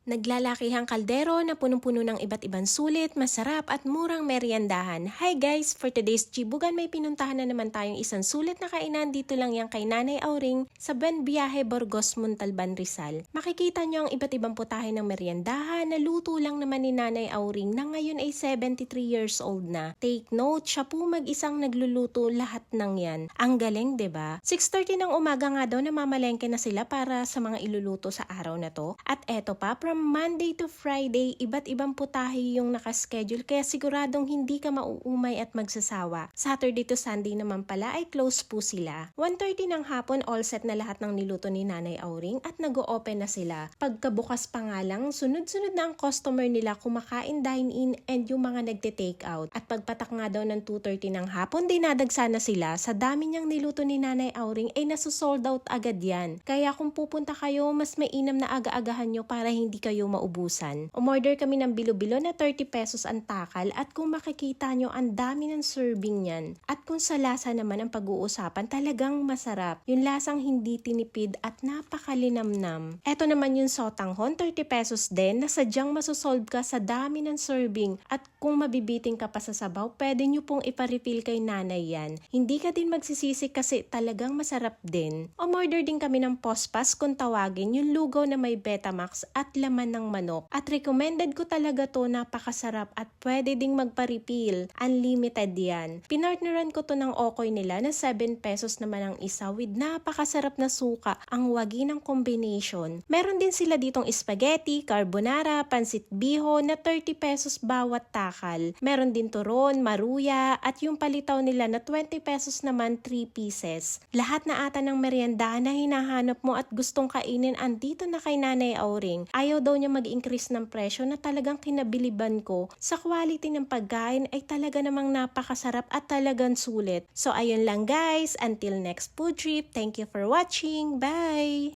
Naglalakihang kaldero na punong-puno ng iba't ibang sulit, masarap at murang meriendahan. Hi guys! For today's Chibugan may pinuntahan na naman tayong isang sulit na kainan dito lang yang kay Nanay Auring sa Buen Viaje, Burgos, Montalban, Rizal. Makikita nyo ang iba't ibang putahe ng meriendahan na luto lang naman ni Nanay Auring na ngayon ay 73 years old na. Take note, siya po mag-isang nagluluto lahat ng yan. Ang galing, 'di ba? 6:30 ng umaga nga daw namamalengke na sila para sa mga iluluto sa araw na to. At eto pa, from Monday to Friday, iba't ibang putahe yung nakaschedule kaya siguradong hindi ka mauumay at magsasawa. Saturday to Sunday naman pala ay close po sila. 1:30 ng hapon, all set na lahat ng niluto ni Nanay Auring at nag-o-open na sila. Pagkabukas pa nga lang, sunod-sunod na ang customer nila kumakain dine-in and yung mga nagte-take out. At pagpatak nga daw ng 2:30 ng hapon, dinadagsa na sila. Sa dami niyang niluto ni Nanay Auring ay nasusold out agad yan. Kaya kung pupunta kayo, mas mainam na aga-agahan nyo para hindi kayo maubusan. Umorder kami ng bilo-bilo na 30 pesos ang takal at kung makikita nyo, ang dami ng serving yan. At kung sa lasa naman ang pag-uusapan, talagang masarap. Yung lasang hindi tinipid at napakalinamnam. Eto naman yung sotanghon, 30 pesos din na sadyang masusolve ka sa dami ng serving. At kung mabibiting ka pa sa sabaw, pwede nyo pong ipa-refill kay nanay yan. Hindi ka din magsisisi kasi talagang masarap din. Umorder din kami ng pospas kung tawagin, yung lugaw na may Betamax at laman ng manok. At recommended ko talaga to, napakasarap at pwede ding magpa-refill. Unlimited yan. Pinartneran ko to ng okoy nila na 7 pesos naman ang isa with napakasarap na suka. Ang wagi ng combination. Meron din sila ditong spaghetti, carbonara, pansit biho na 30 pesos bawat takal. Meron din turon, maruya at yung palitaw nila na 20 pesos naman 3 pieces. Lahat na ata ng meriendahan na hinahanap mo at gustong kainin andito na kay Nanay Auring. Ayaw daw niya mag-increase ng presyo na talagang kinabiliban ko. Sa quality ng pagkain ay talaga namang napakasarap at talagang sulit. So ayun lang guys, until next food trip, thank you for watching, bye!